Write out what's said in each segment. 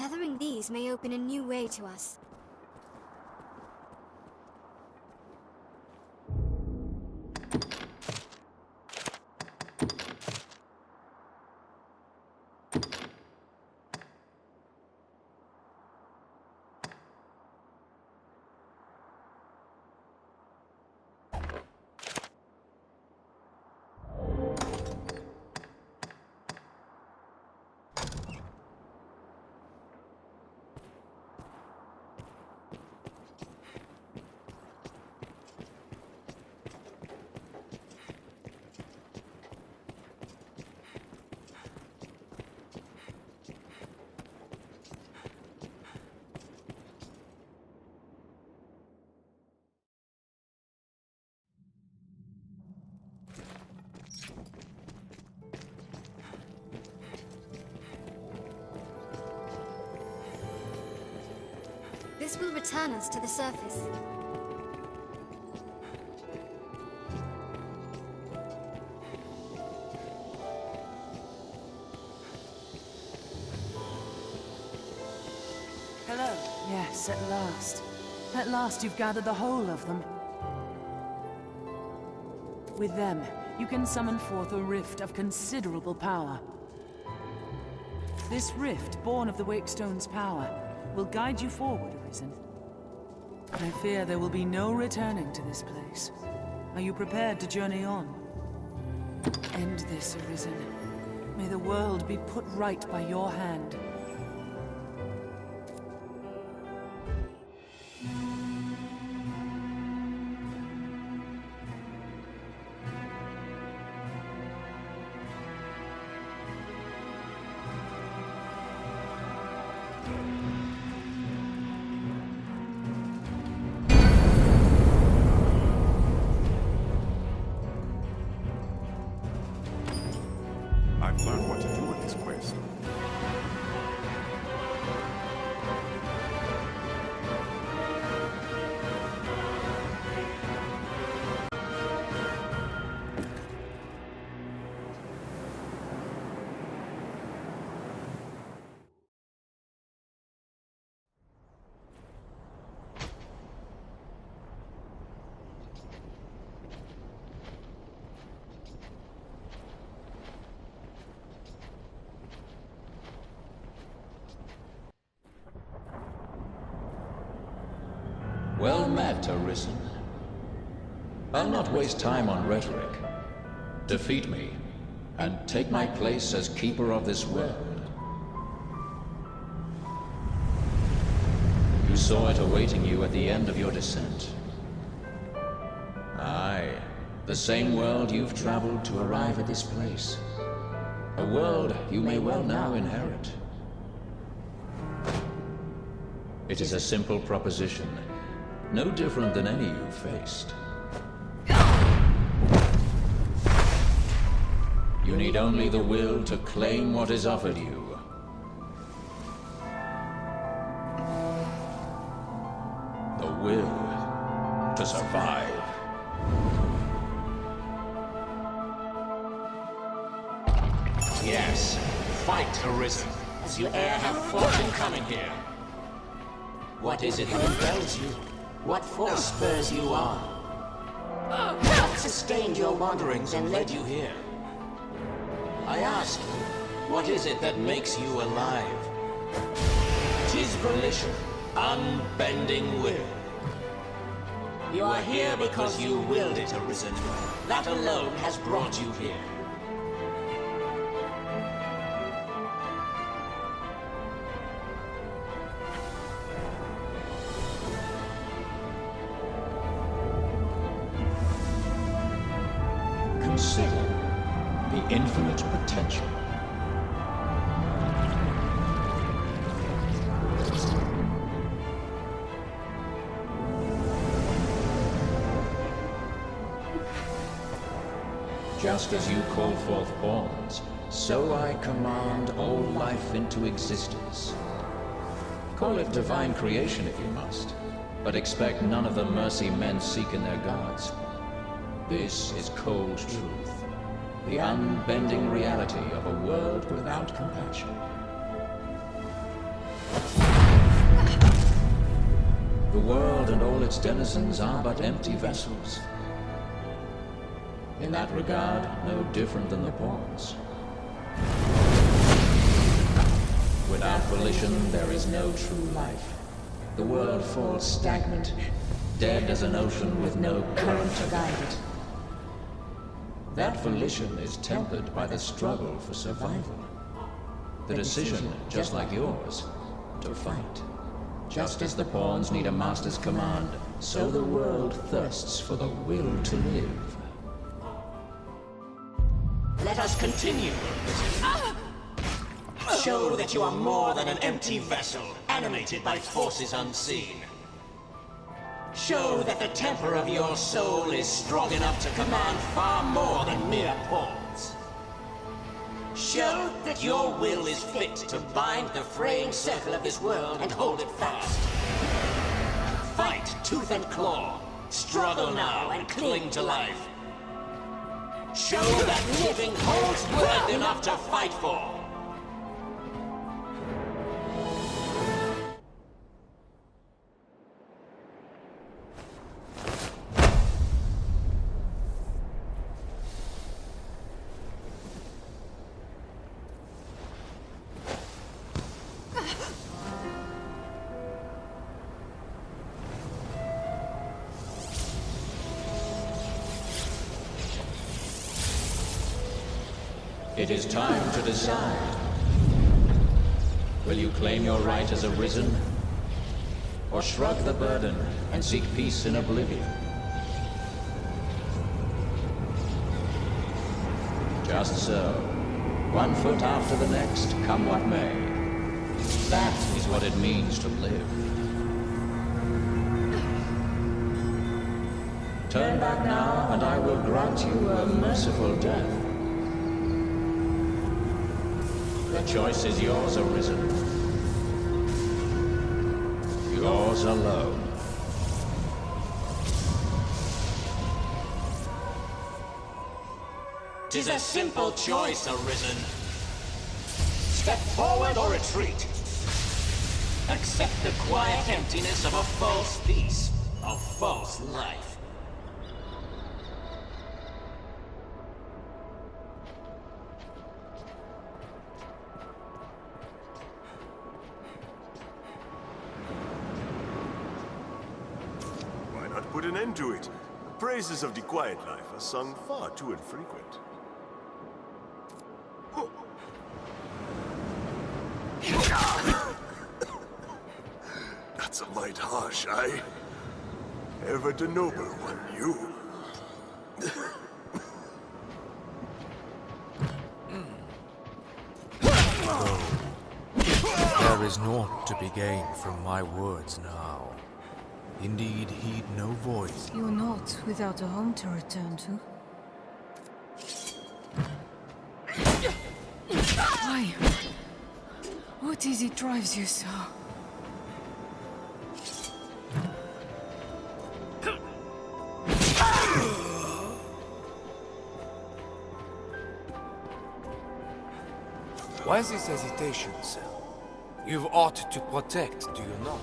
Gathering these may open a new way to us. This will return us to the surface. Hello. Yes, at last. At last you've gathered the whole of them. With them, you can summon forth a rift of considerable power. This rift, born of the Wakestone's power, will guide you forward, Arisen. I fear there will be no returning to this place. Are you prepared to journey on? End this, Arisen. May the world be put right by your hand. I've learned what to do with this quest. Well met, Arisen. I'll not waste time on rhetoric. Defeat me, and take my place as keeper of this world. You saw it awaiting you at the end of your descent. Aye, the same world you've traveled to arrive at this place. A world you may well now inherit. It is a simple proposition. No different than any you've faced. You need only the will to claim what is offered you. The will to survive. Yes, fight, Arisen, as you e'er have fought in coming here. What is it that impels you? What force spurs you on? What sustained your wanderings and led you here? I ask you, what is it that makes you alive? 'Tis volition, unbending will. You are here because you willed it, Arisen. That alone has brought you here. Consider the infinite potential. Just as you call forth horns, so I command all life into existence. Call it divine creation if you must, but expect none of the mercy men seek in their gods. This is cold truth, the unbending reality of a world without compassion. The world and all its denizens are but empty vessels. In that regard, no different than the pawns. Without volition, there is no true life. The world falls stagnant, dead as an ocean with no current to guide it. That volition is tempered by the struggle for survival. The decision, just like yours, to fight. Just as the pawns need a master's command, so the world thirsts for the will to live. Let us continue. Show that you are more than an empty vessel, animated by forces unseen. Show that the temper of your soul is strong enough to command far more than mere pawns. Show that your will is fit to bind the fraying circle of this world and hold it fast. Fight tooth and claw, struggle now and cling to life. Show that living holds worth enough to fight for. It is time to decide. Will you claim your right as Arisen? Or shrug the burden and seek peace in oblivion? Just so. One foot after the next, come what may. That is what it means to live. Turn back now, and I will grant you a merciful death. The choice is yours, Arisen. Yours alone. Tis a simple choice, Arisen. Step forward or retreat. Accept the quiet emptiness of a false peace, a false life. Put an end to it. The praises of the quiet life are sung far too infrequent. That's a mite harsh, aye? Ever the noble one, you. There is naught to be gained from my words now. Indeed, heed no voice. You're not without a home to return to. Why? What is it drives you so? Why this hesitation, sir? You've aught to protect, do you not?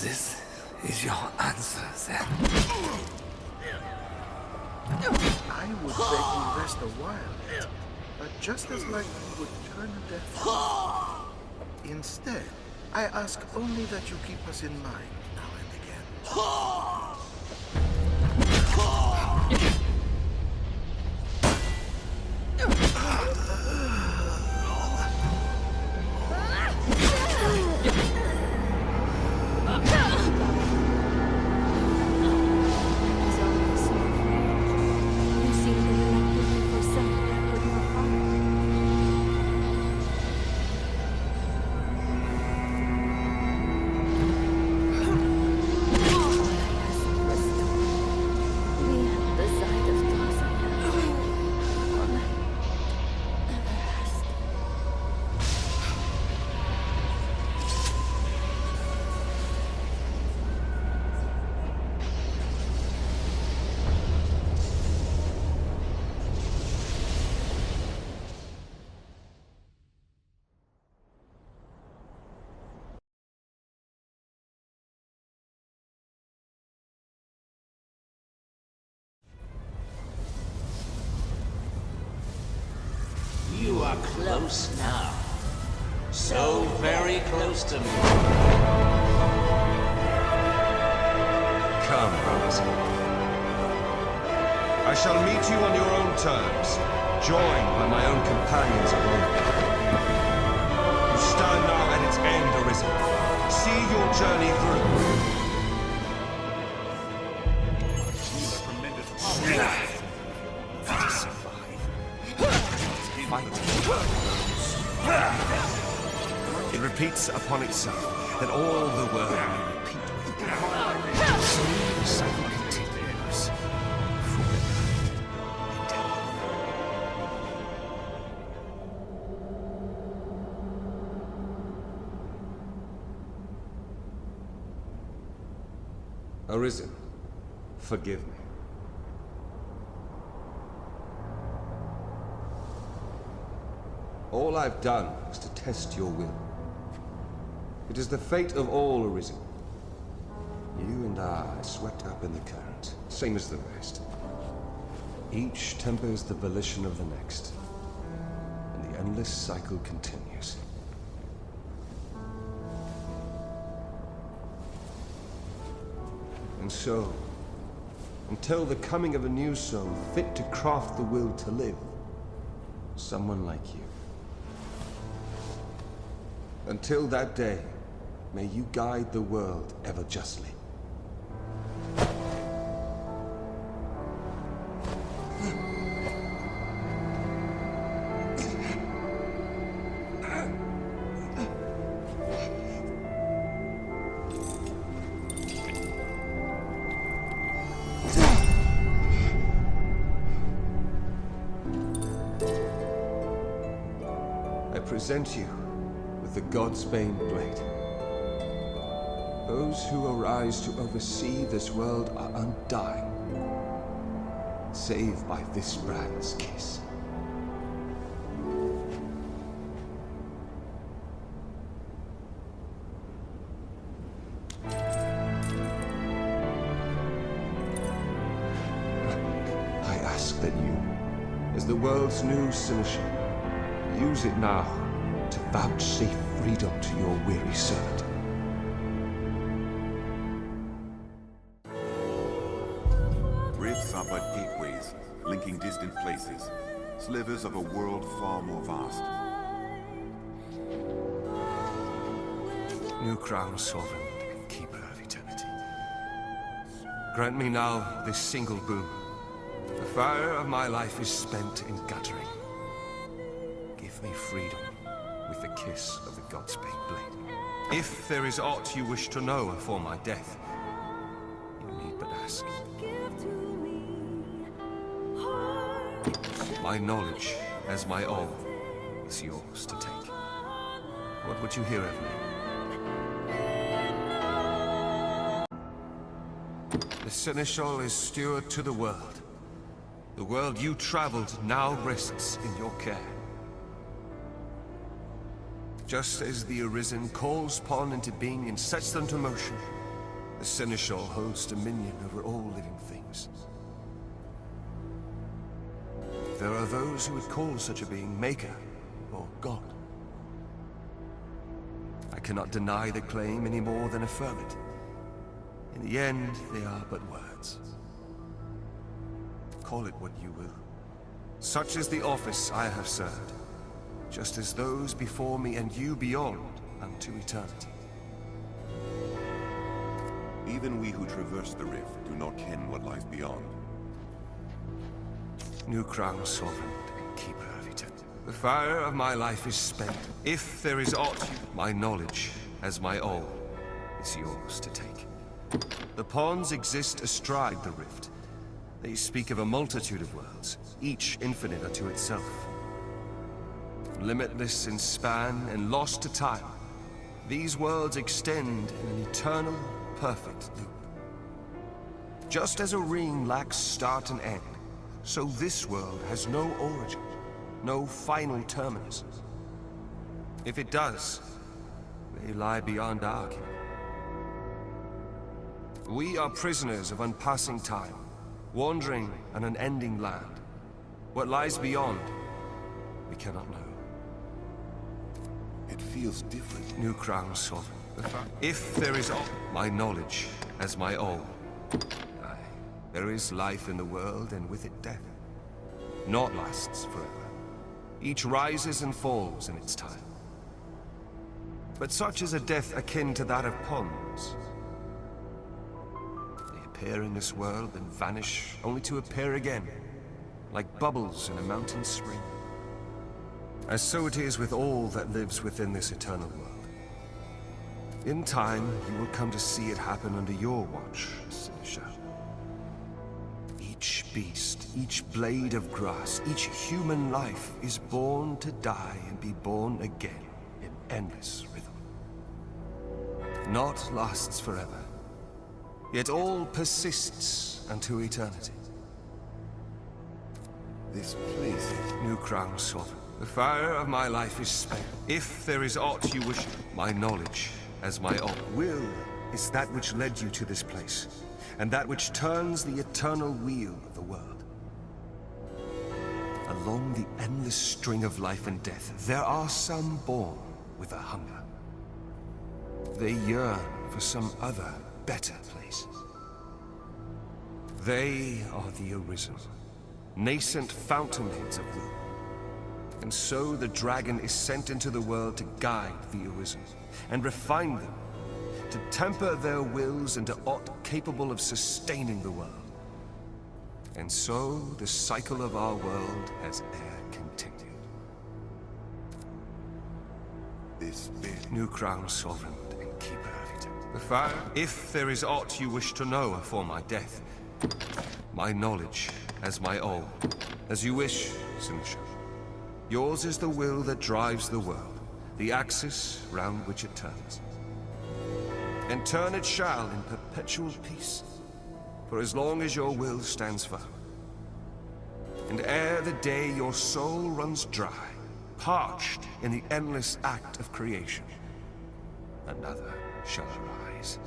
This is your answer, then. I would beg you rest a while, but just as like you would turn a deaf ear. Instead, I ask only that you keep us in mind now and again. are close now. So very close to me. Come, Arisen. I shall meet you on your own terms, joined by my own companions of old. You stand now at its end, Arisen. See your journey through. It repeats upon itself that all the world may repeat with it. So the cycle continues forever and ever. Arisen, forgive me. All I've done was to test your will. It is the fate of all Arisen. You and I are swept up in the current, same as the rest. Each tempers the volition of the next, and the endless cycle continues. And so, until the coming of a new soul fit to craft the will to live, someone like you. Until that day, may you guide the world ever justly. I present you with the Godsbane Blade. Those who arise to oversee this world are undying, save by this brand's kiss. I ask that you, as the world's new seneschal, use it now to vouchsafe freedom to your weary servant. Rifts are but gateways, linking distant places, slivers of a world far more vast. New crown, sovereign and keeper of eternity. Grant me now this single boon. The fire of my life is spent in guttering. Give me freedom with the kiss of the Godsbane Blade. If there is aught you wish to know afore my death, you need but ask. My knowledge, as my all, is yours to take. What would you hear of me? The Seneschal is steward to the world. The world you traveled now rests in your care. Just as the Arisen calls upon into being and sets them to motion, the Seneschal holds dominion over all living things. There are those who would call such a being Maker or God. I cannot deny the claim any more than affirm it. In the end, they are but words. Call it what you will. Such is the office I have served, just as those before me and you beyond unto eternity. Even we who traverse the rift do not ken what lies beyond. New crown, sovereign and keeper of eternity. The fire of my life is spent. If there is aught, my knowledge, as my all, is yours to take. The pawns exist astride the rift. They speak of a multitude of worlds, each infinite unto itself. Limitless in span and lost to time, these worlds extend in an eternal, perfect loop. Just as a ring lacks start and end, so this world has no origin, no final terminus. If it does, they lie beyond our ken. We are prisoners of unpassing time, wandering an unending land. What lies beyond, we cannot know. It feels different. New crown sovereign. If there is my knowledge as my own. Aye, there is life in the world, and with it death. Naught lasts forever. Each rises and falls in its time. But such is a death akin to that of ponds. They appear in this world and vanish, only to appear again, like bubbles in a mountain spring. As so it is with all that lives within this eternal world. In time, you will come to see it happen under your watch, Sinisha. Each beast, each blade of grass, each human life is born to die and be born again in endless rhythm. Naught lasts forever, yet all persists unto eternity. This place is... New crown sovereign. The fire of my life is spent. If there is aught you wish, my knowledge as my own. Will is that which led you to this place, and that which turns the eternal wheel of the world. Along the endless string of life and death, there are some born with a hunger. They yearn for some other, better place. They are the Arisen, nascent fountainheads of will. And so the dragon is sent into the world to guide the Arisen, and refine them, to temper their wills into aught capable of sustaining the world. And so the cycle of our world has e'er continued. This bit... New crown sovereign and keeper of it. The fire... If there is aught you wish to know afore my death, my knowledge as my own. As you wish, Sinisha. Yours is the will that drives the world, the axis round which it turns. And turn it shall in perpetual peace, for as long as your will stands firm. And ere the day your soul runs dry, parched in the endless act of creation, another shall arise.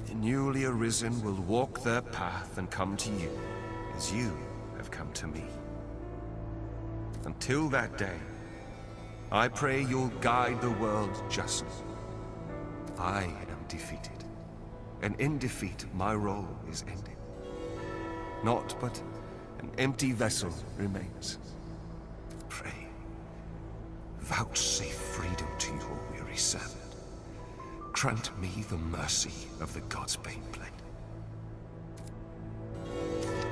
The newly arisen will walk their path and come to you, as you have come to me. Until that day, I pray you'll guide the world justly. I am defeated, and in defeat my role is ended. Naught but an empty vessel remains. Pray, vouchsafe freedom to your weary servant. Grant me the mercy of the God's bane blade.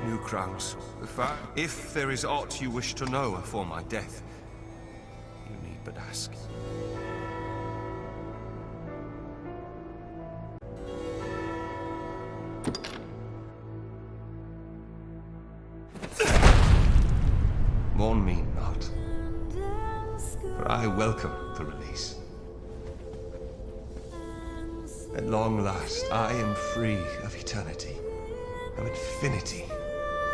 New crowns, the fire. If there is aught you wish to know afore my death, you need but ask. Mourn me not, for I welcome the release. At long last, I am free of eternity, of infinity,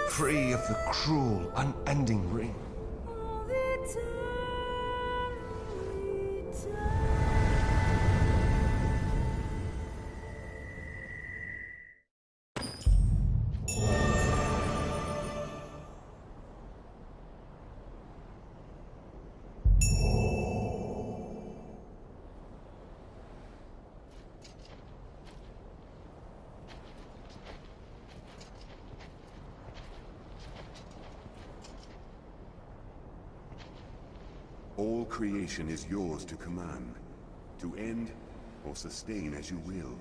free of the cruel, unending ring. All creation is yours to command, to end or sustain as you will.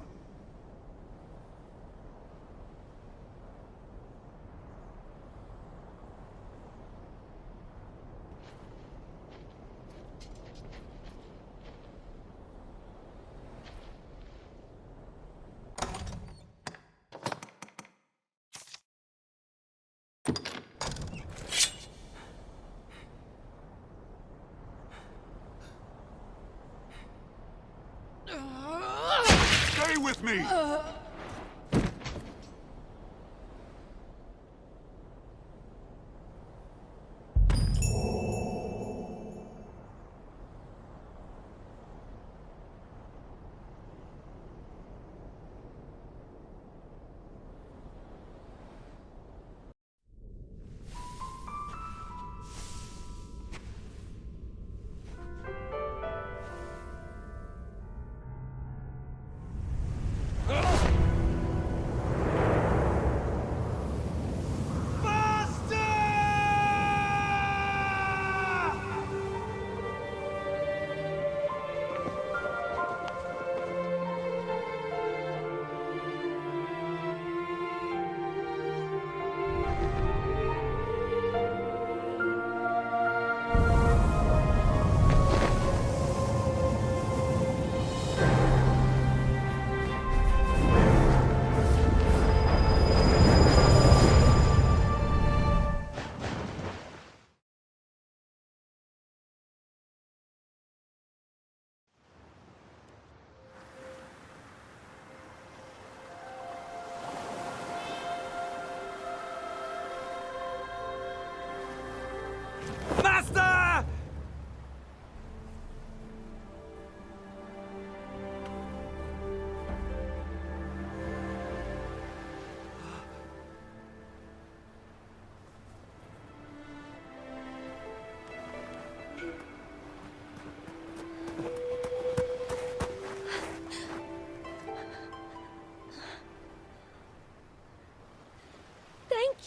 Stay with me!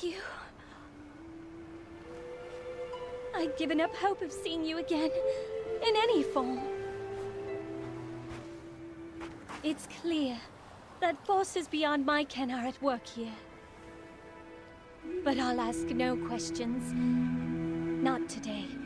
you. I'd given up hope of seeing you again, in any form. It's clear that forces beyond my ken are at work here. But I'll ask no questions. Not today.